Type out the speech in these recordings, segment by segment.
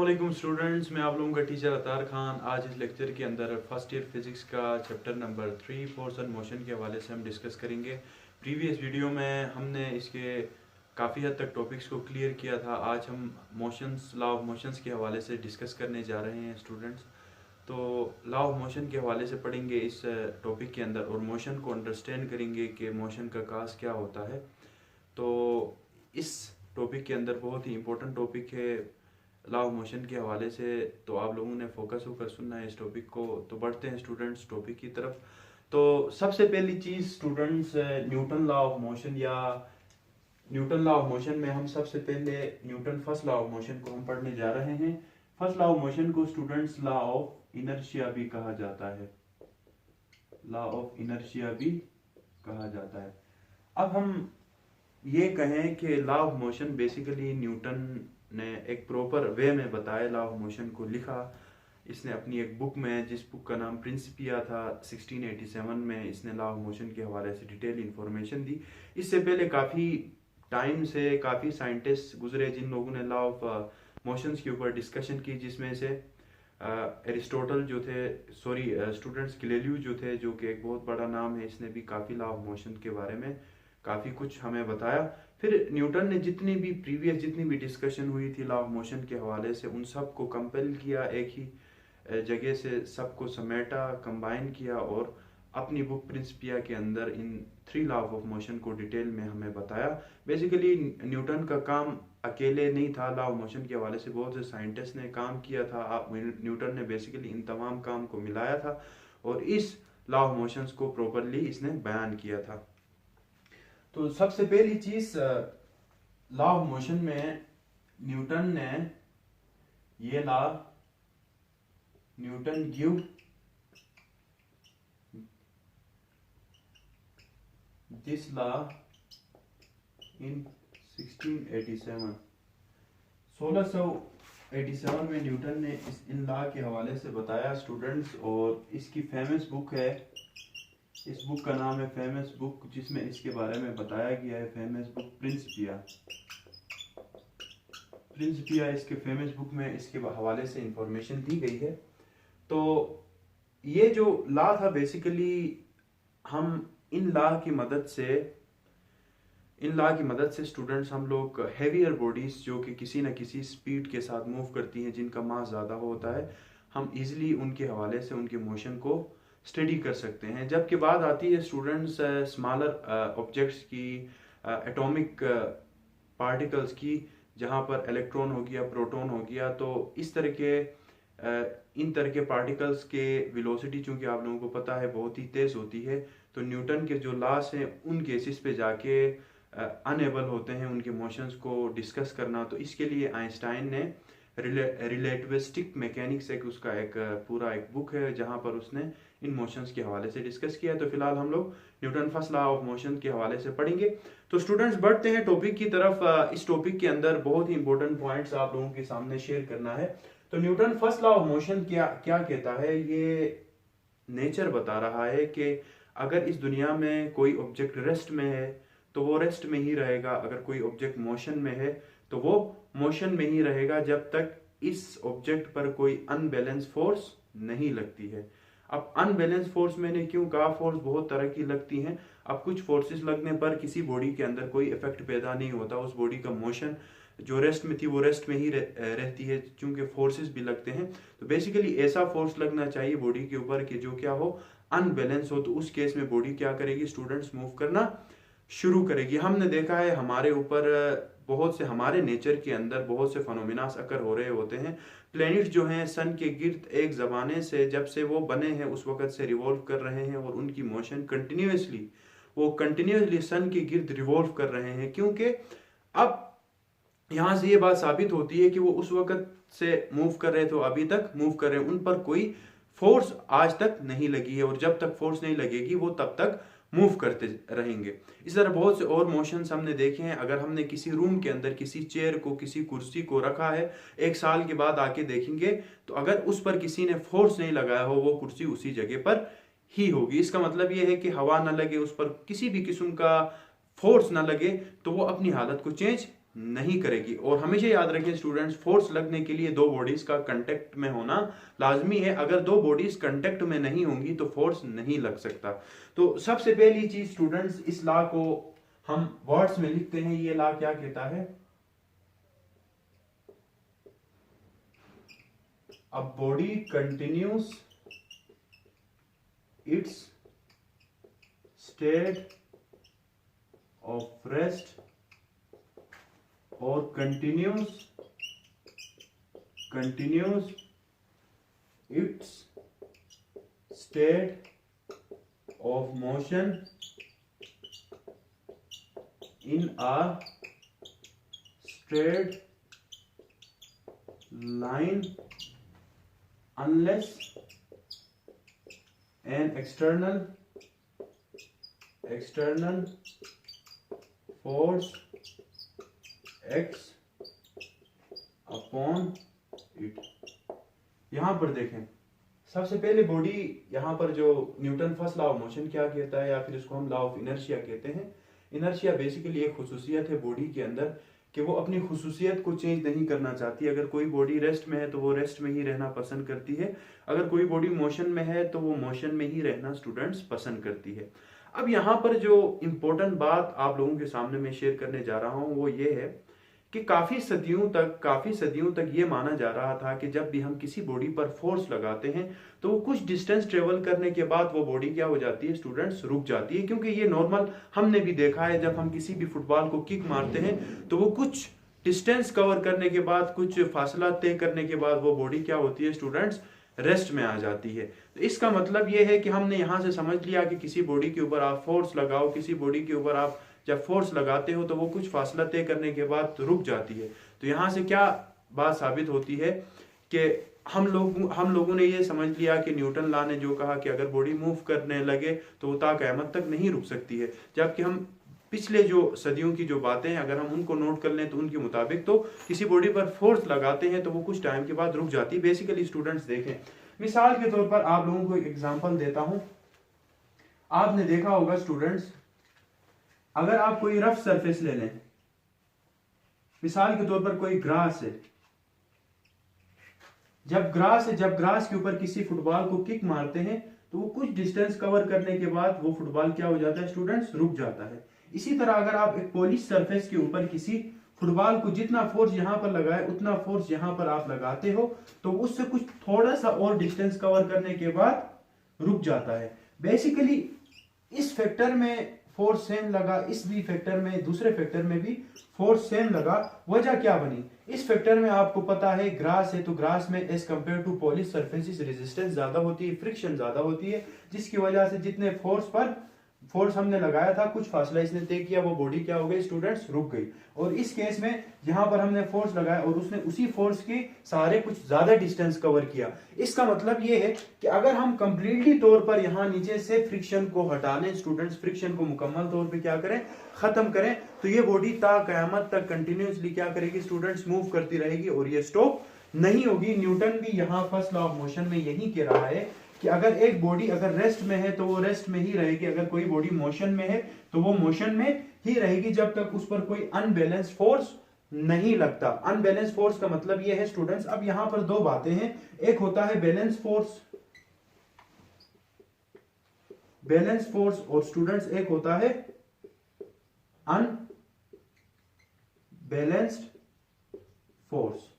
अस्सलाम स्टूडेंट्स, मैं आप लोगों का टीचर अतार खान। आज इस लेक्चर के अंदर फर्स्ट ईयर फिज़िक्स का chapter number 3 force and motion के हवाले से हम डिस्कस करेंगे। प्रीवियस वीडियो में हमने इसके काफ़ी हद तक टॉपिक्स को क्लियर किया था। आज हम मोशंस, लॉ ऑफ मोशंस के हवाले से डिस्कस करने जा रहे हैं स्टूडेंट्स। तो लॉ ऑफ मोशन के हवाले से पढ़ेंगे इस टॉपिक के अंदर और मोशन को अंडरस्टैंड करेंगे कि मोशन का काज क्या होता है। तो इस टॉपिक के अंदर बहुत ही इम्पोर्टेंट टॉपिक है लॉ ऑफ मोशन के हवाले से, तो आप लोगों ने फोकस होकर सुनना है इस टॉपिक को। तो बढ़ते हैं स्टूडेंट्स टॉपिक की तरफ। तो सबसे पहली चीज़ students, Newton law of motion या न्यूटन लॉ ऑफ मोशन में हम सबसे पहले Newton first law of motion को हम पढ़ने जा रहे हैं। फर्स्ट लॉ ऑफ मोशन को स्टूडेंट्स लॉ ऑफ इनर्शिया भी कहा जाता है, लॉ ऑफ इनर्शिया भी कहा जाता है। अब हम ये कहें कि law of motion basically Newton ने एक प्रॉपर वे में बताया, लॉ ऑफ मोशन को लिखा इसने अपनी एक बुक में, जिस बुक का नाम प्रिंसिपिया था। 1687 में इसने लॉ ऑफ मोशन के हवाले से डिटेल इंफॉर्मेशन दी। इससे पहले काफ़ी टाइम से काफ़ी साइंटिस्ट गुजरे जिन लोगों ने लॉ ऑफ मोशंस के ऊपर डिस्कशन की, जिसमें से एरिस्टोटल जो थे, स्टूडेंट्स गैलीलियो जो थे, जो कि एक बहुत बड़ा नाम है, इसने भी काफ़ी लॉ ऑफ मोशन के बारे में काफ़ी कुछ हमें बताया। फिर न्यूटन ने जितनी भी डिस्कशन हुई थी लॉ ऑफ मोशन के हवाले से, उन सब को कंपेल किया, एक ही जगह से सबको समेटा, कंबाइन किया और अपनी बुक प्रिंसिपिया के अंदर इन 3 लॉ ऑफ मोशन को डिटेल में हमें बताया। बेसिकली न्यूटन का काम अकेले नहीं था, लॉ ऑफ मोशन के हवाले से बहुत से साइंटिस्ट ने काम किया था। न्यूटन ने बेसिकली इन तमाम काम को मिलाया था और इस लॉ ऑफ मोशंस को प्रॉपरली इसने बयान किया था। तो सबसे पहली चीज, लॉ ऑफ मोशन में न्यूटन ने ये law, Newton give this law in 1687। 1687 में न्यूटन ने इन लॉ के हवाले से बताया स्टूडेंट्स, और इसकी फेमस बुक है, इस बुक का नाम है फेमस बुक, जिसमें इसके बारे में बताया गया है, फेमस बुक प्रिंसिपिया। इसके फेमस बुक में इसके हवाले से इंफॉर्मेशन दी गई है। तो ये जो लॉ था बेसिकली, हम इन लॉ की मदद से स्टूडेंट्स, हम लोग हैवियर बॉडीज जो कि किसी न किसी स्पीड के साथ मूव करती हैं, जिनका मास ज़्यादा होता है, हम इजीली उनके हवाले से उनके मोशन को स्टडी कर सकते हैं। जबकि बात आती है स्टूडेंट्स स्मॉलर ऑब्जेक्ट्स की, एटॉमिक पार्टिकल्स की, जहाँ पर इलेक्ट्रॉन हो गया, प्रोटॉन हो गया, तो इस तरह के इन तरह के पार्टिकल्स के वेलोसिटी, चूंकि आप लोगों को पता है, बहुत ही तेज़ होती है। तो न्यूटन के जो लॉस हैं उन केसेस पे जाके अनएबल होते हैं उनके मोशंस को डिस्कस करना। तो इसके लिए आइंस्टाइन ने रिलेटिविस्टिक मैकेनिक्स उसका एक पूरा एक बुक है, जहाँ पर उसने इन मोशंस के हवाले से डिस्कस किया। तो फिलहाल हम लोग Newton first law of motion के हवाले से पढ़ेंगे। तो स्टूडेंट्स बढ़ते हैं टॉपिक की तरफ। इस टॉपिक के अंदर बहुत ही इंपॉर्टेंट पॉइंट्स आप लोगों के सामने शेयर करना है। तो Newton first law of motion क्या कहता है? ये नेचर बता रहा है कि अगर इस दुनिया में कोई ऑब्जेक्ट रेस्ट में है तो वो रेस्ट में ही रहेगा, अगर कोई ऑब्जेक्ट मोशन में है तो वो मोशन में ही रहेगा, जब तक इस ऑब्जेक्ट पर कोई अनबैलेंस फोर्स नहीं लगती है। अब अनबैलेंस फोर्स मैंने क्यों कहा? फोर्स बहुत तरह की लगती हैं। अब कुछ फोर्सेस लगने पर किसी बॉडी के अंदर कोई इफेक्ट पैदा नहीं होता, उस बॉडी का मोशन जो रेस्ट में थी वो रेस्ट में ही रहती है, चूंकि फोर्सेस भी लगते हैं। तो बेसिकली ऐसा फोर्स लगना चाहिए बॉडी के ऊपर कि जो क्या हो, अनबैलेंस हो। तो उस केस में बॉडी क्या करेगी स्टूडेंट्स? मूव करना शुरू करेगी। हमने देखा है हमारे ऊपर बहुत से, हमारे नेचर के अंदर बहुत से फिनोमेनास अकर हो रहे होते हैं। प्लैनेट जो हैं सन के गिर्द एक ज़माने से, जब से वो बने हैं उस वक़्त से रिवॉल्व कर रहे हैं, और उनकी मोशन कंटिन्यूसली सन के गिर्द रिवॉल्व कर रहे हैं। क्योंकि अब यहाँ से ये बात साबित होती है कि वो उस वक़्त से मूव कर रहे थे, अभी तक मूव कर रहे हैं, उन पर कोई फोर्स आज तक नहीं लगी है, और जब तक फोर्स नहीं लगेगी वो तब तक मूव करते रहेंगे। इस तरह बहुत से और मोशंस हमने देखे हैं। अगर हमने किसी रूम के अंदर किसी चेयर को, किसी कुर्सी को रखा है, 1 साल के बाद आके देखेंगे तो अगर उस पर किसी ने फोर्स नहीं लगाया हो, वो कुर्सी उसी जगह पर ही होगी। इसका मतलब ये है कि हवा ना लगे, उस पर किसी भी किस्म का फोर्स ना लगे, तो वो अपनी हालत को चेंज नहीं करेगी। और हमेशा याद रखिए स्टूडेंट्स, फोर्स लगने के लिए दो बॉडीज का कांटेक्ट में होना लाजमी है। अगर दो बॉडीज कांटेक्ट में नहीं होंगी तो फोर्स नहीं लग सकता। तो सबसे पहली चीज स्टूडेंट्स, इस लॉ को हम वर्ड्स में लिखते हैं। ये लॉ क्या कहता है? A body continuous it's state of rest और continues its state of motion in a straight line unless an external force x upon it. यहां पर देखें, सबसे पहले बॉडी, यहां पर जो Newton first law of motion क्या कहता है, या फिर इसको हम लॉ ऑफ इनर्शिया कहते हैं। इनर्शिया बेसिकली एक खुसूसियत है बॉडी के अंदर कि वो अपनी खुसूसियत को चेंज नहीं करना चाहती। अगर कोई बॉडी रेस्ट में है तो वो रेस्ट में ही रहना पसंद करती है, अगर कोई बॉडी मोशन में है तो वो मोशन में ही रहना स्टूडेंट्स पसंद करती है। अब यहाँ पर जो इम्पोर्टेंट बात आप लोगों के सामने मैं शेयर करने जा रहा हूँ वो ये है कि काफी सदियों तक ये माना जा रहा था कि जब भी हम किसी बॉडी पर फोर्स लगाते हैं तो वो कुछ डिस्टेंस ट्रेवल करने के बाद वो बॉडी क्या हो जाती है स्टूडेंट्स, रुक जाती है। क्योंकि ये नॉर्मल हमने भी देखा है, जब हम किसी भी फुटबॉल को किक मारते हैं तो वो कुछ डिस्टेंस कवर करने के बाद, कुछ फासला तय करने के बाद वो बॉडी क्या होती है स्टूडेंट्स, रेस्ट में आ जाती है। तो इसका मतलब ये है कि हमने यहाँ से समझ लिया कि किसी बॉडी के ऊपर आप फोर्स लगाओ, किसी बॉडी के ऊपर आप जब फोर्स लगाते हो तो वो कुछ फासला तय करने के बाद रुक जाती है। तो यहाँ से क्या बात साबित होती है कि हम लोगों ने ये समझ लिया कि न्यूटन लॉ ने जो कहा कि अगर बॉडी मूव करने लगे तो वो ता क़यामत तक नहीं रुक सकती है। जबकि हम पिछले जो सदियों की जो बातें हैं अगर हम उनको नोट कर लें तो उनके मुताबिक तो किसी बॉडी पर फोर्स लगाते हैं तो वो कुछ टाइम के बाद रुक जाती है। बेसिकली स्टूडेंट्स देखें, मिसाल के तौर पर आप लोगों को एक एग्जांपल देता हूं। आपने देखा होगा स्टूडेंट्स, अगर आप कोई रफ सरफेस ले लें, मिसाल के तौर पर कोई ग्रास है, जब ग्रास के ऊपर किसी फुटबॉल को किक मारते हैं तो वो कुछ डिस्टेंस कवर करने के बाद वो फुटबॉल क्या हो जाता है स्टूडेंट्स, रुक जाता है। इसी तरह अगर आप एक पॉलिश सरफेस के ऊपर किसी फुटबॉल को जितना फोर्स यहां पर लगाए उतना फोर्स यहां पर आप लगाते हो तो उससे कुछ थोड़ा सा और डिस्टेंस कवर करने के बाद रुक जाता है। बेसिकली इस फैक्टर में फोर्स सेम लगा, इस भी फैक्टर में, दूसरे फैक्टर में भी फोर्स सेम लगा। वजह क्या बनी? इस फैक्टर में आपको पता है ग्रास है तो ग्रास में as compare to polish surfaces resistance ज्यादा होती है, फ्रिक्शन ज्यादा होती है, जिसकी वजह से जितने फोर्स हमने लगाया था कुछ फासला इसने तय किया, वो बॉडी क्या हो गई स्टूडेंट्स, रुक गई। और इस केस में यहाँ पर हमने फोर्स लगाया और उसने उसी फोर्स के सहारे कुछ ज्यादा डिस्टेंस कवर किया। इसका मतलब ये है कि अगर हम कंप्लीटली तौर पर यहाँ नीचे से फ्रिक्शन को हटा लें स्टूडेंट्स, फ्रिक्शन को मुकम्मल तौर पर क्या करें, खत्म करें, तो ये बॉडी ता कयामत तक कंटिन्यूसली क्या करेगी स्टूडेंट्स, मूव करती रहेगी और ये स्टॉप नहीं होगी। न्यूटन भी यहाँ फर्स्ट लॉ ऑफ मोशन में यही कह रहा है कि अगर एक बॉडी अगर रेस्ट में है तो वो रेस्ट में ही रहेगी, अगर कोई बॉडी मोशन में है तो वो मोशन में ही रहेगी जब तक उस पर कोई अनबैलेंस फोर्स नहीं लगता। अनबैलेंस फोर्स का मतलब ये है स्टूडेंट्स, अब यहां पर दो बातें हैं, एक होता है बैलेंस फोर्स और स्टूडेंट्स एक होता है अनबैलेंस्ड फोर्स।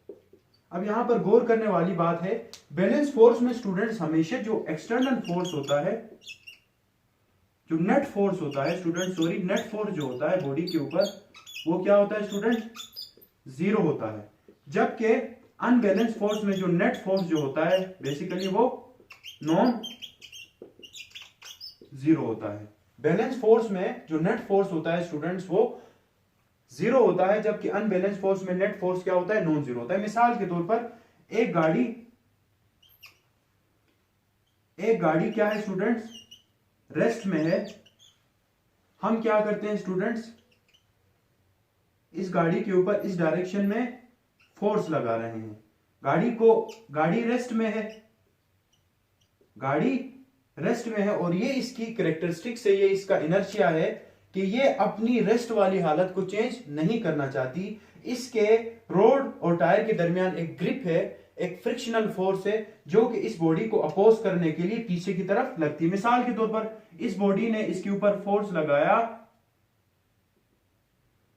अब यहां पर गौर करने वाली बात है, बैलेंस फोर्स में स्टूडेंट्स हमेशा जो एक्सटर्नल फोर्स होता है, जो नेट फोर्स होता है स्टूडेंट, नेट फोर्स जो होता है बॉडी के ऊपर वो क्या होता है स्टूडेंट, जीरो होता है। जबकि अनबैलेंस फोर्स में जो नेट फोर्स जो होता है बेसिकली वो नॉन जीरो होता है। बैलेंस फोर्स में जो नेट फोर्स होता है स्टूडेंट्स वो जीरो होता है, जबकि अनबैलेंस फोर्स में नेट फोर्स क्या होता है, नॉन जीरो होता है। मिसाल के तौर पर एक गाड़ी क्या है स्टूडेंट्स, रेस्ट में है। हम क्या करते हैं स्टूडेंट्स, इस गाड़ी के ऊपर इस डायरेक्शन में फोर्स लगा रहे हैं। गाड़ी रेस्ट में है, और ये इसकी कैरेक्टरिस्टिक्स है, ये इसका इनर्शिया है कि ये अपनी रेस्ट वाली हालत को चेंज नहीं करना चाहती। इसके रोड और टायर के दरमियान एक ग्रिप है, एक फ्रिक्शनल फोर्स है जो कि इस बॉडी को अपोज करने के लिए पीछे की तरफ लगती है। मिसाल के तौर पर इस बॉडी ने इसके ऊपर फोर्स लगाया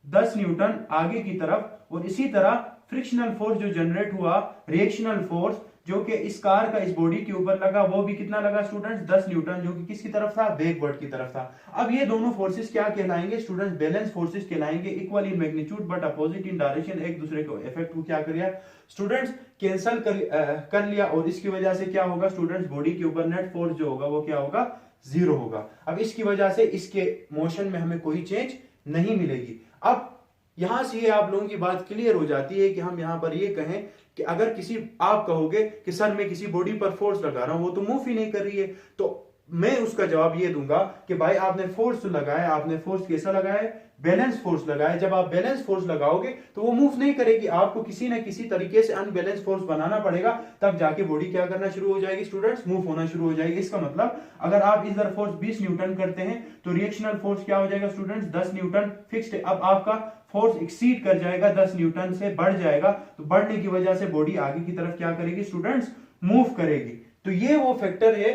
10 न्यूटन आगे की तरफ, और इसी तरह फ्रिक्शनल फोर्स जो जनरेट हुआ, रिएक्शनल फोर्स जो कि इस कार का इस बॉडी के ऊपर लगा, वो भी कितना लगा स्टूडेंट्स? 10 न्यूटन, जो कि किसकी तरफ था? बैकवर्ड की तरफ था। अब ये दोनों फोर्सेस क्या कहलाएंगे स्टूडेंट्स? बैलेंस फोर्सेस कहलाएंगे, equal in magnitude but opposite in direction. एक दूसरे को इफेक्ट को क्या करिए स्टूडेंट्स? कैंसिल कर लिया, और इसकी वजह से क्या होगा स्टूडेंट्स? बॉडी के ऊपर नेट फोर्स जो होगा वो क्या होगा? 0 होगा। अब इसकी वजह से इसके मोशन में हमें कोई चेंज नहीं मिलेगी। अब यहां से आप लोगों की बात क्लियर हो जाती है कि हम यहां पर ये कहें कि अगर किसी, आप कहोगे कि सर मैं किसी बॉडी पर फोर्स लगा रहा हूं, वो तो मूव ही नहीं कर रही है, तो मैं उसका जवाब ये दूंगा कि भाई आपने फोर्स लगाया, आपने फोर्स कैसा लगाया? बैलेंस फोर्स लगाया। जब आप बैलेंस फोर्स लगाओगे तो वो मूव नहीं करेगी, आपको किसी ना किसी तरीके से अनबैलेंस फोर्स बनाना पड़ेगा, तब जाके बॉडी क्या करना शुरू हो जाएगी स्टूडेंट्स? मूव होना शुरू हो जाएगी। इसका मतलब अगर आप इधर फोर्स 20 न्यूटन करते हैं तो रिएक्शनल फोर्स क्या हो जाएगा स्टूडेंट्स? 10 न्यूटन फिक्स्ड है। अब आपका फोर्स एक्सीड कर जाएगा, 10 न्यूटन से बढ़ जाएगा, तो बढ़ने की वजह से बॉडी आगे की तरफ क्या करेगी स्टूडेंट्स? मूव करेगी। तो ये वो फैक्टर है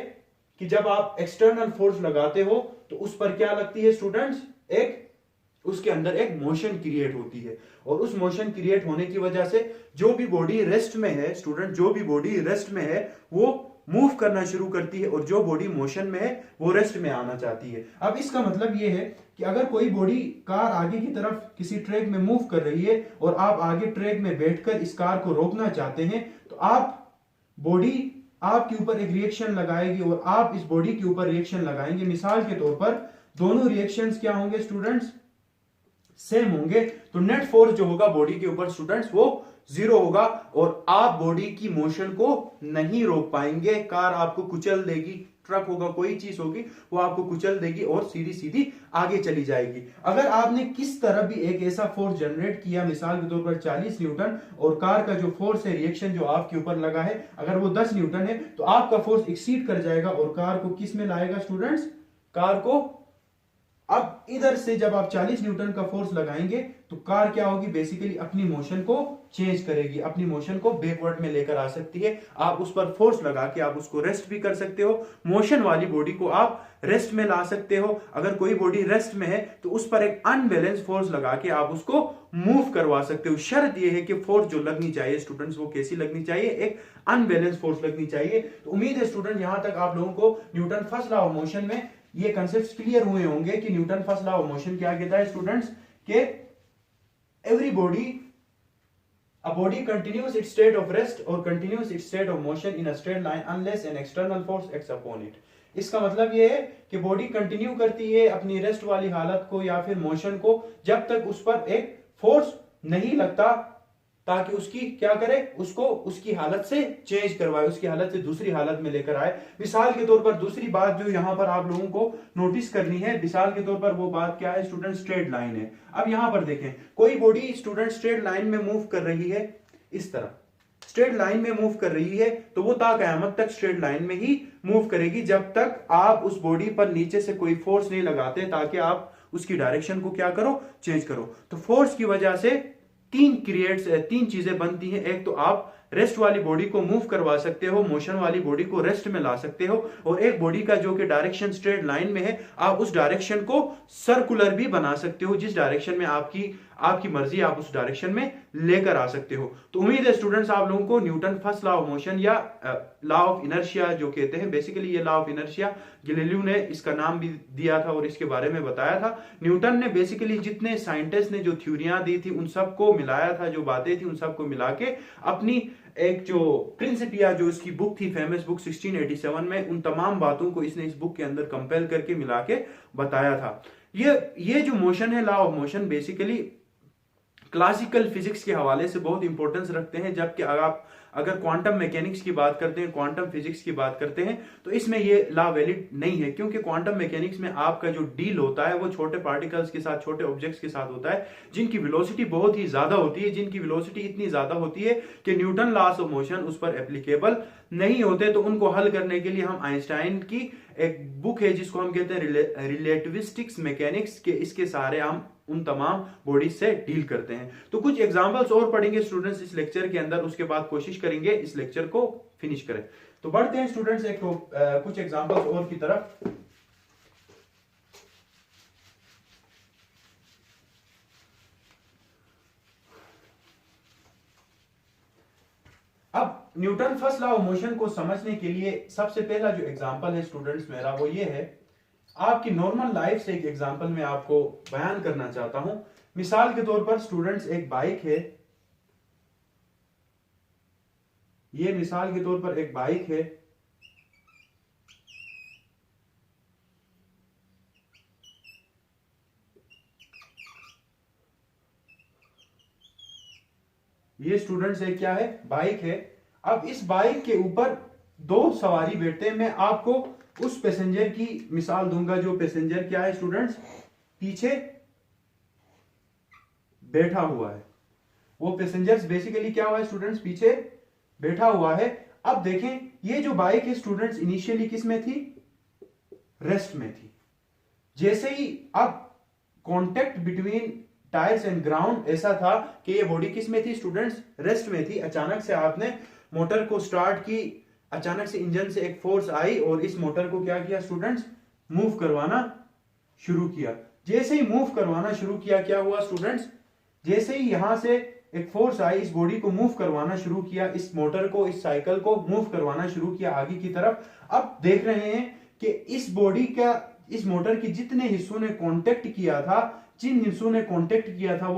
कि जब आप एक्सटर्नल फोर्स लगाते हो तो उस पर क्या लगती है स्टूडेंट्स? एक उसके अंदर एक मोशन क्रिएट होती है, और उस मोशन क्रिएट होने की वजह से जो भी बॉडी रेस्ट में है स्टूडेंट, जो भी बॉडी रेस्ट में है वो मूव करना शुरू करती है, और जो बॉडी मोशन में है वो रेस्ट में आना चाहती है। अब इसका मतलब ये है कि अगर कोई बॉडी, कार आगे की तरफ किसी ट्रैक में मूव कर रही है और आप आगे ट्रैक में बैठकर इस कार को रोकना चाहते हैं, तो आप बॉडी आपके ऊपर एक रिएक्शन लगाएगी और आप इस बॉडी के ऊपर रिएक्शन लगाएंगे। मिसाल के तौर पर दोनों रिएक्शंस क्या होंगे स्टूडेंट्स? सेम होंगे। तो नेट फोर्स जो होगा बॉडी के ऊपर स्टूडेंट्स वो 0 होगा, और आप बॉडी की मोशन को नहीं रोक पाएंगे। कार आपको कुचल देगी, ट्रक होगा, कोई चीज होगी, वो आपको कुचल देगी और सीधी सीधी आगे चली जाएगी। अगर आपने किस तरह भी एक ऐसा फोर्स जनरेट किया, मिसाल के तौर पर 40 न्यूटन, और कार का जो फोर्स है, रिएक्शन जो आपके ऊपर लगा है, अगर वो 10 न्यूटन है, तो आपका फोर्स एक्सीड कर जाएगा और कार को किस में लाएगा स्टूडेंट्स? कार को, अब इधर से जब आप 40 न्यूटन का फोर्स लगाएंगे तो कार क्या होगी? बेसिकली अपनी मोशन को चेंज करेगी, अपनी मोशन को बैकवर्ड में लेकर आ सकती है। आप उस पर फोर्स लगा के आप उसको रेस्ट भी कर सकते हो, मोशन वाली बॉडी को आप रेस्ट में ला सकते हो। अगर कोई बॉडी रेस्ट में है तो उस पर एक अनबैलेंस फोर्स लगा के आप उसको मूव करवा सकते हो। शर्त यह है कि फोर्स जो लगनी चाहिए स्टूडेंट्स वो कैसी लगनी चाहिए? एक अनबैलेंस फोर्स लगनी चाहिए। तो उम्मीद है स्टूडेंट यहां तक आप लोगों को Newton first law of motion में ये कंसेप्ट क्लियर हुए होंगे कि Newton first law of motion क्या कहता है स्टूडेंट्स? के every body, a body continues its state of rest or continues its state of motion in a straight line unless an external force acts upon it। इसका मतलब ये है कि body continue करती है अपनी रेस्ट वाली हालत को या फिर मोशन को जब तक उस पर एक फोर्स नहीं लगता, ताकि उसकी क्या करे? उसको उसकी हालत से चेंज करवाए, उसकी हालत से दूसरी हालत में लेकर आए। मिसाल के तौर पर दूसरी बात जो यहां पर आप लोगों को नोटिस करनी है, मिसाल के तौर पर वो बात क्या है स्टूडेंट? स्ट्रेट लाइन है। अब यहां पर देखें, कोई बॉडी स्टूडेंट स्ट्रेट लाइन में मूव कर रही है, इस तरह स्ट्रेट लाइन में मूव कर रही है, तो वो ता कयामत तक स्ट्रेट लाइन में ही मूव करेगी जब तक आप उस बॉडी पर नीचे से कोई फोर्स नहीं लगाते, ताकि आप उसकी डायरेक्शन को क्या करो? चेंज करो। तो फोर्स की वजह से तीन चीजें बनती हैं। एक तो आप रेस्ट वाली बॉडी को मूव करवा सकते हो, मोशन वाली बॉडी को रेस्ट में ला सकते हो, और एक बॉडी का जो कि डायरेक्शन स्ट्रेट लाइन में है, आप उस डायरेक्शन को सर्कुलर भी बना सकते हो। जिस डायरेक्शन में आपकी मर्जी, आप उस डायरेक्शन में लेकर आ सकते हो। तो उम्मीद है स्टूडेंट्स आप लोगों को Newton first law of motion या लॉ ऑफ इनर्शिया जो कहते हैं, बेसिकली ये लॉ ऑफ इनर्शिया गैलीलियो ने इसका नाम भी दिया था और इसके बारे में बताया था। न्यूटन ने बेसिकली जितने साइंटिस्ट ने जो थ्योरियां दी थी उन सबको मिलाया था, जो बातें थी उन सबको मिला के अपनी एक जो प्रिंसिपिया, जो इसकी बुक थी फेमस बुक 1687 में, उन तमाम बातों को इसने इस बुक के अंदर कंपेल करके मिला के बताया था। ये जो मोशन है, law of motion, basically classical physics के हवाले से बहुत इंपॉर्टेंस रखते हैं। जबकि अगर क्वांटम मैकेनिक्स की बात करते हैं, क्वांटम फिजिक्स की बात करते हैं, तो इसमें ये लॉ वैलिड नहीं है, क्योंकि क्वांटम मैकेनिक्स में आपका जो डील होता है वो छोटे पार्टिकल्स के साथ, छोटे ऑब्जेक्ट्स के साथ होता है, जिनकी वेलोसिटी बहुत ही ज्यादा होती है, जिनकी वेलोसिटी इतनी ज्यादा होती है कि न्यूटन लॉस ऑफ मोशन उस पर एप्लीकेबल नहीं होते। तो उनको हल करने के लिए हम आइंस्टाइन की एक बुक है जिसको हम कहते हैं रिलेटिविस्टिक्स मैकेनिक्स के, इसके सहारे हम उन तमाम बॉडीज से डील करते हैं। तो कुछ एग्जांपल्स और पढ़ेंगे स्टूडेंट्स इस लेक्चर के अंदर, उसके बाद कोशिश करेंगे इस लेक्चर को फिनिश करें। तो बढ़ते हैं स्टूडेंट्स कुछ एग्जांपल्स और की तरफ। अब Newton first law of motion को समझने के लिए सबसे पहला जो एग्जांपल है स्टूडेंट्स मेरा वो ये है, आपकी नॉर्मल लाइफ से एक एग्जांपल मैं आपको बयान करना चाहता हूं। मिसाल के तौर पर स्टूडेंट्स एक बाइक है, ये मिसाल के तौर पर एक बाइक है, ये स्टूडेंट्स एक क्या है, बाइक है। अब इस बाइक के ऊपर दो सवारी बैठते हैं। मैं आपको उस पैसेंजर की मिसाल दूंगा जो पैसेंजर क्या है स्टूडेंट्स, पीछे बैठा हुआ है। वो पैसेंजर्स बेसिकली क्या हुआ है स्टूडेंट्स, पीछे बैठा हुआ है। अब देखें ये जो बाइक है स्टूडेंट्स इनिशियली किस में थी, रेस्ट में थी। जैसे ही अब contact between tyres and ground ऐसा था कि ये बॉडी किस में थी स्टूडेंट्स, रेस्ट में थी। अचानक से आपने मोटर को स्टार्ट की, अचानक से इंजन से एक फोर्स आई और इस मोटर को क्या किया स्टूडेंट्स, मूव करवाना शुरू किया। जैसे ही मूव करवाना शुरू किया, क्या हुआ स्टूडेंट्स, जैसे ही यहां से एक फोर्स आई, इस बॉडी को मूव करवाना शुरू किया, इस मोटर को, इस साइकिल को मूव करवाना शुरू किया आगे की तरफ। अब देख रहे हैं कि इस बॉडी का, इस मोटर की जितने हिस्सों ने कांटेक्ट किया था, जिन हिस्सों ने कांटेक्ट किया था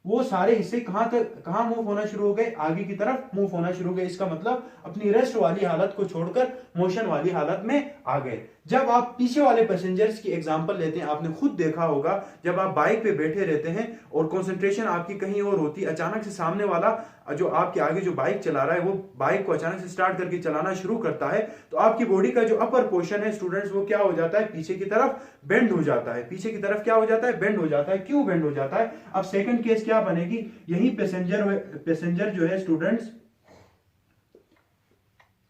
वो सारे हिस्से कहां मूव होना शुरू हो गए, आगे की तरफ मूव होना शुरू हो गए। इसका मतलब अपनी रेस्ट वाली हालत को छोड़कर मोशन वाली हालत में आ गए। जब आप पीछे वाले पैसेंजर्स की एग्जांपल लेते हैं, आपने खुद देखा होगा जब आप बाइक पे बैठे रहते हैं और कंसंट्रेशन आपकी कहीं और होती है, अचानक से सामने वाला जो आपके आगे जो बाइक चला रहा है वो बाइक को अचानक से स्टार्ट करके चलाना शुरू करता है, तो आपकी बॉडी का जो अपर पोर्शन है स्टूडेंट्स वो क्या हो जाता है, पीछे की तरफ बेंड हो जाता है। पीछे की तरफ क्या हो जाता है, बेंड हो जाता है। क्यों बेंड हो जाता है? अब सेकंड केस क्या बनेगी, यही पैसेंजर जो है स्टूडेंट्स,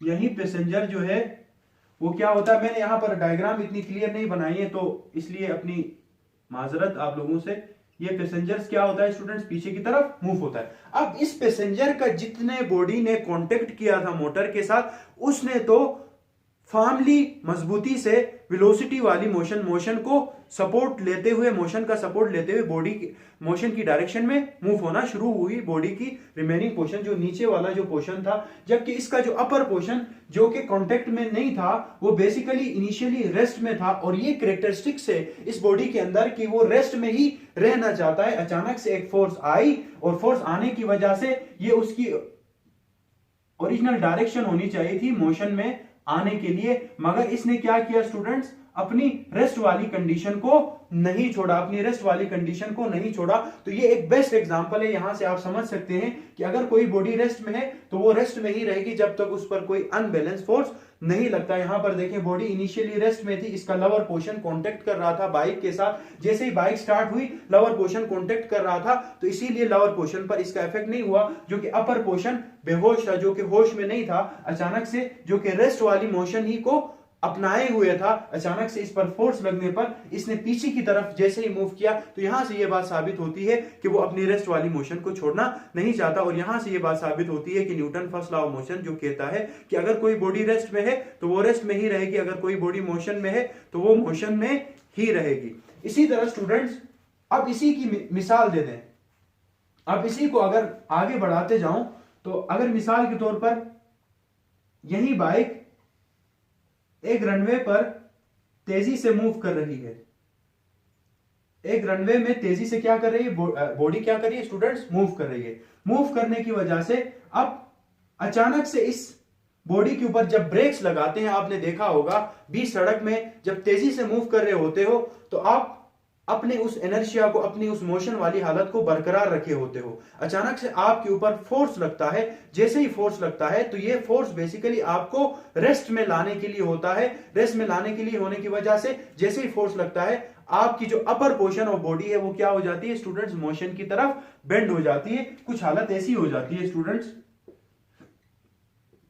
यही पैसेंजर जो है वो क्या होता है, मैंने यहां पर डायग्राम इतनी क्लियर नहीं बनाई है तो इसलिए अपनी माजरत आप लोगों से। ये पैसेंजर्स क्या होता है स्टूडेंट्स, पीछे की तरफ मूव होता है। अब इस पैसेंजर का जितने बॉडी ने कांटेक्ट किया था मोटर के साथ, उसने तो फॉर्मली मजबूती से वेलोसिटी वाली मोशन को सपोर्ट लेते हुए, मोशन का सपोर्ट लेते हुए बॉडी मोशन की डायरेक्शन में मूव होना शुरू हुई। बॉडी की रिमेनिंग पोर्शन, जो नीचे वाला जो पोर्शन था, जबकि इसका जो अपर पोर्शन जो कि कांटेक्ट में नहीं था, वो बेसिकली इनिशियली रेस्ट में था। और ये कैरेक्टरिस्टिक्स है इस बॉडी के अंदर कि वो रेस्ट में ही रहना चाहता है। अचानक से एक फोर्स आई और फोर्स आने की वजह से ये उसकी ओरिजिनल डायरेक्शन होनी चाहिए थी मोशन में आने के लिए, मगर इसने क्या किया स्टूडेंट्स, अपनी रेस्ट वाली कंडीशन को नहीं छोड़ा, अपनी रेस्ट वाली कंडीशन को नहीं छोड़ा। तो ये एक बेस्ट एग्जांपल है। यहां से आप समझ सकते हैं कि अगर कोई बॉडी रेस्ट में है तो वो रेस्ट में ही रहेगी जब तक उस पर कोई अनबैलेंस फोर्स नहीं लगता। यहां पर देखें बॉडी इनिशियली रेस्ट में थी, इसका लोअर पोर्शन कांटेक्ट कर रहा था बाइक के साथ। जैसे ही बाइक स्टार्ट हुई लोअर पोर्शन कांटेक्ट कर रहा था, तो इसीलिए लोअर पोर्शन पर इसका इफेक्ट नहीं हुआ, जो कि अपर पोर्शन बेहोश था, जो कि होश में नहीं था। अचानक से जो कि रेस्ट वाली मोशन ही को अपनाए हुए था, अचानक से इस पर फोर्स लगने पर इसने पीछे की तरफ जैसे ही मूव किया, तो यहां से यह बात साबित होती है कि वो अपनी रेस्ट वाली मोशन को छोड़ना नहीं चाहता। और यहां से यह बात साबित होती है कि Newton first law of motion जो कहता है कि अगर कोई बॉडी रेस्ट में है तो वो रेस्ट में ही रहेगी, अगर कोई बॉडी मोशन में है तो वो मोशन में ही रहेगी। इसी तरह स्टूडेंट्स अब इसी की मिसाल दे दें। अब इसी को अगर आगे बढ़ाते जाऊं तो अगर मिसाल के तौर पर यही बाइक एक रनवे पर तेजी से मूव कर रही है, एक रनवे में तेजी से क्या कर रही है, बॉडी क्या कर रही है स्टूडेंट्स, मूव कर रही है। मूव करने की वजह से अब अचानक से इस बॉडी के ऊपर जब ब्रेक्स लगाते हैं, आपने देखा होगा बीच सड़क में जब तेजी से मूव कर रहे होते हो तो आप अपने उस इनर्शिया को, अपनी उस मोशन वाली हालत को बरकरार रखे होते हो। अचानक से आपके ऊपर फोर्स लगता है, जैसे ही फोर्स लगता है तो ये फोर्स बेसिकली आपको रेस्ट में लाने के लिए होता है। रेस्ट में लाने के लिए होने की वजह से जैसे ही फोर्स लगता है आपकी जो अपर पोर्शन ऑफ बॉडी है वो क्या हो जाती है स्टूडेंट्स, मोशन की तरफ बेंड हो जाती है। कुछ हालत ऐसी हो जाती है स्टूडेंट्स,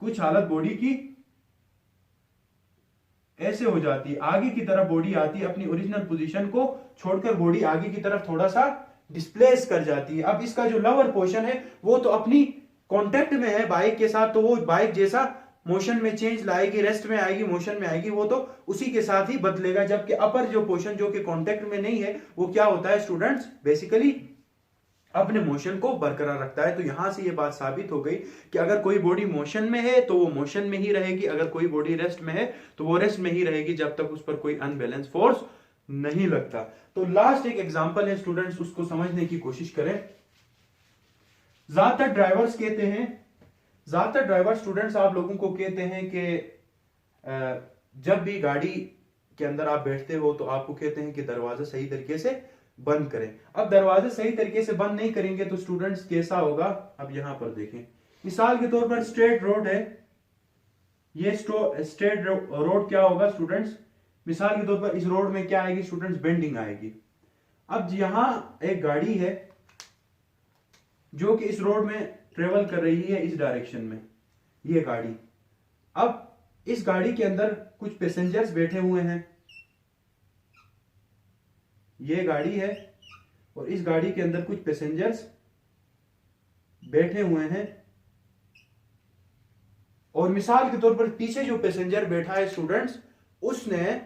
कुछ हालत बॉडी की ऐसे हो जाती है, आगे की तरफ बॉडी आती है, अपनी ओरिजिनल पोजीशन को छोड़कर बॉडी आगे की तरफ थोड़ा सा डिस्प्लेस कर जाती है। अब इसका जो लोअर पोर्शन है वो तो अपनी कांटेक्ट में है बाइक के साथ, तो वो बाइक जैसा मोशन में चेंज लाएगी, रेस्ट में आएगी, मोशन में आएगी, वो तो उसी के साथ ही बदलेगा। जबकि अपर जो पोर्शन जो कि कांटेक्ट में नहीं है वो क्या होता है स्टूडेंट्स, बेसिकली अपने मोशन को बरकरार रखता है। तो यहां से ये बात साबित हो गई कि अगर कोई बॉडी मोशन में है तो वो मोशन में ही रहेगी, अगर कोई बॉडी रेस्ट में है तो वो रेस्ट में ही रहेगी जब तक उस पर कोई अनबैलेंस फोर्स नहीं लगता। तो लास्ट एक एग्जांपल है स्टूडेंट्स, उसको समझने की कोशिश करें। ज्यादातर ड्राइवर्स कहते हैं, ज्यादातर ड्राइवर स्टूडेंट्स आप लोगों को कहते हैं कि जब भी गाड़ी के अंदर आप बैठते हो तो आपको कहते हैं कि दरवाजा सही तरीके से बंद करें। अब दरवाजे सही तरीके से बंद नहीं करेंगे तो स्टूडेंट्स कैसा होगा, अब यहां पर देखें, मिसाल के तौर पर स्ट्रेट रोड है, ये स्ट्रेट रोड क्या होगा स्टूडेंट्स, मिसाल के तौर पर इस रोड में क्या आएगी स्टूडेंट्स, बेंडिंग आएगी। अब यहां एक गाड़ी है जो कि इस रोड में ट्रेवल कर रही है इस डायरेक्शन में, ये गाड़ी। अब इस गाड़ी के अंदर कुछ पैसेंजर्स बैठे हुए हैं, ये गाड़ी है और इस गाड़ी के अंदर कुछ पैसेंजर्स बैठे हुए हैं, और मिसाल के तौर पर पीछे जो पैसेंजर बैठा है स्टूडेंट्स, उसने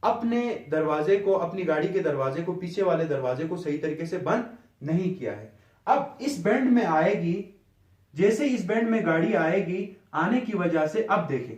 अपने दरवाजे को, अपनी गाड़ी के दरवाजे को, पीछे वाले दरवाजे को सही तरीके से बंद नहीं किया है। अब इस बेंड में आएगी, जैसे इस बेंड में गाड़ी आएगी, आने की वजह से अब देखें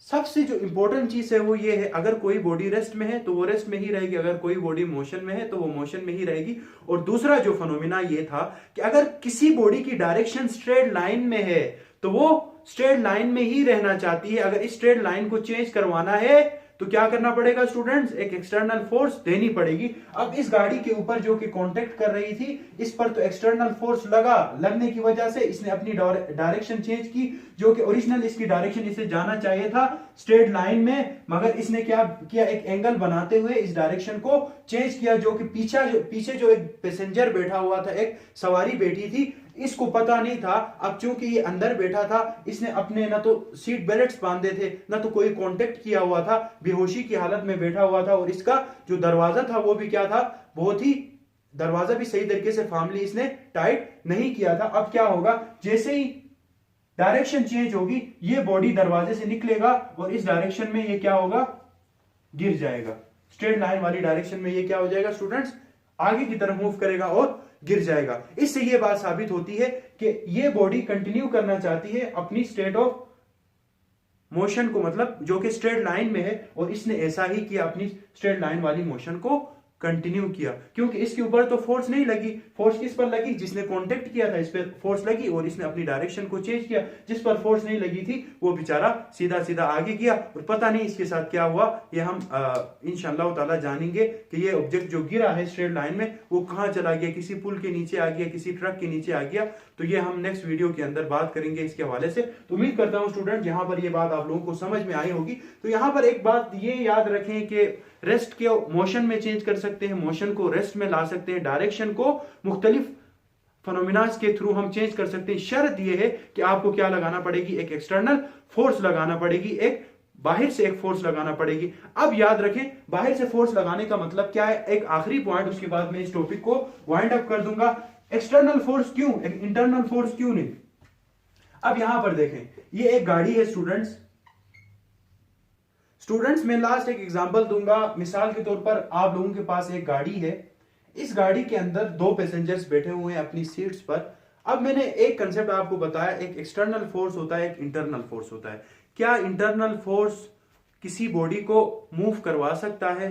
सबसे जो इंपॉर्टेंट चीज है वो ये है, अगर कोई बॉडी रेस्ट में है तो वो रेस्ट में ही रहेगी, अगर कोई बॉडी मोशन में है तो वो मोशन में ही रहेगी। और दूसरा जो फिनोमिना ये था कि अगर किसी बॉडी की डायरेक्शन स्ट्रेट लाइन में है तो वो स्ट्रेट लाइन में ही रहना चाहती है। अगर इस स्ट्रेट लाइन को चेंज करवाना है तो क्या करना पड़ेगा स्टूडेंट्स, एक एक्सटर्नल फोर्स देनी पड़ेगी। अब इस गाड़ी के ऊपर जो कि कांटेक्ट कर रही थी, इस पर तो एक्सटर्नल फोर्स लगा, लगने की वजह से इसने अपनी डायरेक्शन चेंज की, जो कि ओरिजिनल इसकी डायरेक्शन इसे जाना चाहिए था स्ट्रेट लाइन में, मगर इसने क्या किया, एक एंगल बनाते हुए इस डायरेक्शन को चेंज किया। जो कि पीछे जो एक पैसेंजर बैठा हुआ था, एक सवारी बैठी थी, इसको पता नहीं था। अब चूंकि ये अंदर बैठा था, इसने अपने ना तो सीट बेल्ट्स बांधे थे, ना तो कोई कांटेक्ट किया हुआ था, बेहोशी की हालत में बैठा हुआ था, और इसका जो दरवाजा था वो भी क्या था, बहुत ही, दरवाजा भी सही तरीके से फॉर्मली इसने टाइट नहीं किया था। अब क्या होगा, जैसे ही डायरेक्शन चेंज होगी ये बॉडी दरवाजे से निकलेगा और इस डायरेक्शन में ये क्या होगा, गिर जाएगा। स्ट्रेट लाइन वाली डायरेक्शन में ये क्या हो जाएगा स्टूडेंट्स, आगे की तरफ मूव करेगा और गिर जाएगा। इससे ये बात साबित होती है कि ये बॉडी कंटिन्यू करना चाहती है अपनी स्टेट ऑफ मोशन को, मतलब जो कि स्ट्रेट लाइन में है, और इसने ऐसा ही किया, अपनी स्ट्रेट लाइन वाली मोशन को कंटिन्यू किया, क्योंकि इसके ऊपर तो फोर्स नहीं लगी। फोर्स किस पर लगी, जिसने कांटेक्ट किया था इस पर फोर्स लगी, और इसने अपनी डायरेक्शन को चेंज किया। जिस पर फोर्स नहीं लगी थी वो बेचारा सीधा सीधा आगे गया, और पता नहीं इसके साथ क्या हुआ। ये हम इंशाअल्लाह ताला जानेंगे कि ये ऑब्जेक्ट जो गिरा है स्ट्रेट लाइन में वो कहां चला गया, किसी पुल के नीचे आ गया, किसी ट्रक के नीचे आ गया। तो ये हम नेक्स्ट वीडियो के अंदर बात करेंगे इसके हवाले से। तो उम्मीद करता हूं स्टूडेंट यहां पर ये बात आप लोगों को समझ में आई होगी। तो यहां पर एक बात ये याद रखें कि रेस्ट के मोशन में चेंज कर सकते हैं, मोशन को रेस्ट में ला सकते हैं, डायरेक्शन को मुख्तलिफ फिनोमिनास के थ्रू हम चेंज कर सकते हैं। शर्त यह है कि आपको क्या लगाना पड़ेगी, एक एक्सटर्नल फोर्स लगाना पड़ेगी, एक बाहर से एक फोर्स लगाना पड़ेगी। अब याद रखें बाहर से फोर्स लगाने का मतलब क्या है, एक आखिरी पॉइंट, उसके बाद मैं इस टॉपिक को वाइंड अप कर दूंगा। एक्सटर्नल फोर्स क्यों, इंटरनल फोर्स क्यों नहीं। अब यहां पर देखें, ये एक गाड़ी है स्टूडेंट्स मैं लास्ट एक एग्जांपल दूंगा। मिसाल के तौर पर आप लोगों के पास एक गाड़ी है, इस गाड़ी के अंदर दो पैसेंजर्स बैठे हुए हैं अपनी सीट्स पर। अब मैंने एक कंसेप्ट आपको बताया, एक एक्सटर्नल फोर्स होता है, एक इंटरनल फोर्स होता है। क्या इंटरनल फोर्स किसी बॉडी को मूव करवा सकता है,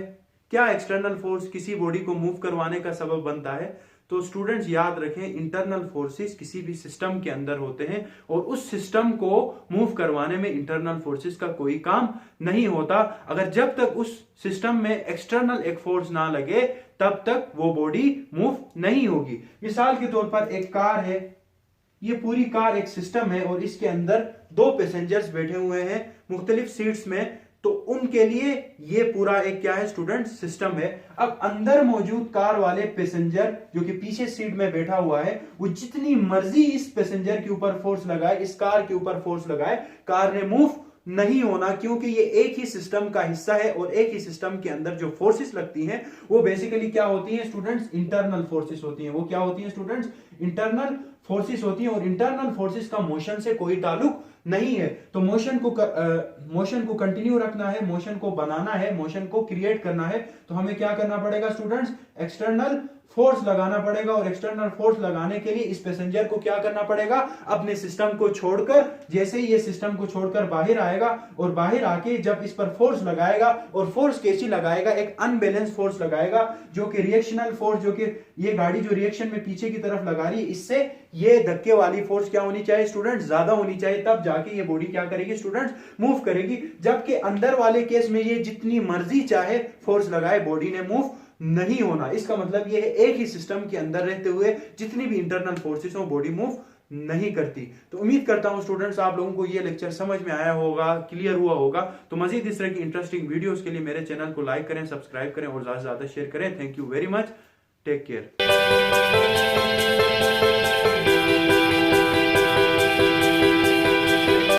क्या एक्सटर्नल फोर्स किसी बॉडी को मूव करवाने का सबब बनता है? तो स्टूडेंट्स याद रखें, इंटरनल फोर्सेस किसी भी सिस्टम के अंदर होते हैं और उस सिस्टम को मूव करवाने में इंटरनल फोर्सेस का कोई काम नहीं होता। अगर जब तक उस सिस्टम में एक्सटर्नल एक फोर्स ना लगे तब तक वो बॉडी मूव नहीं होगी। मिसाल के तौर पर एक कार है, ये पूरी कार एक सिस्टम है और इसके अंदर 2 पैसेंजर्स बैठे हुए हैं मुख्तलिफ सीट्स में, तो उनके लिए ये पूरा एक क्या है स्टूडेंट, सिस्टम है। अब अंदर मौजूद कार वाले पैसेंजर जो कि पीछे सीट में बैठा हुआ है, वो जितनी मर्जी इस पैसेंजर के ऊपर फोर्स लगाए, इस कार के ऊपर फोर्स लगाए, कार ने मूव नहीं होना, क्योंकि ये एक ही सिस्टम का हिस्सा है और एक ही सिस्टम के अंदर जो फोर्सेस लगती हैं वो बेसिकली क्या होती हैं स्टूडेंट्स, इंटरनल फोर्सेस होती हैं। वो क्या होती हैं स्टूडेंट्स, इंटरनल फोर्सेस होती हैं और इंटरनल फोर्सेस का मोशन से कोई ताल्लुक नहीं है। तो मोशन को कंटिन्यू रखना है, मोशन को बनाना है, मोशन को क्रिएट करना है, तो हमें क्या करना पड़ेगा स्टूडेंट्स, एक्सटर्नल फोर्स लगाना पड़ेगा। और एक्सटर्नल फोर्स लगाने के लिए इस पैसेंजर को क्या करना पड़ेगा, अपने सिस्टम को छोड़कर, जैसे ही ये सिस्टम को छोड़कर बाहर आएगा और बाहर आके जब इस पर फोर्स लगाएगा, और फोर्स कैसी लगाएगा, एक अनबैलेंस फोर्स लगाएगा जो कि रिएक्शनल फोर्स, जो कि ये गाड़ी जो रिएक्शन में पीछे की तरफ लगा रही है, इससे ये धक्के वाली फोर्स क्या होनी चाहिए स्टूडेंट्स, ज्यादा होनी चाहिए, तब जाके ये बॉडी क्या करेगी स्टूडेंट्स, मूव करेगी। जबकि अंदर वाले केस में ये जितनी मर्जी चाहे फोर्स लगाए, बॉडी ने मूव नहीं होना। इसका मतलब ये है एक ही सिस्टम के अंदर रहते हुए जितनी भी इंटरनल फोर्सेस हो, बॉडी मूव नहीं करती। तो उम्मीद करता हूं स्टूडेंट्स आप लोगों को ये लेक्चर समझ में आया होगा, क्लियर हुआ होगा। तो मजीद इस तरह की इंटरेस्टिंग वीडियोस के लिए मेरे चैनल को लाइक करें, सब्सक्राइब करें और ज्यादा से ज्यादा शेयर करें। Thank you very much, take care.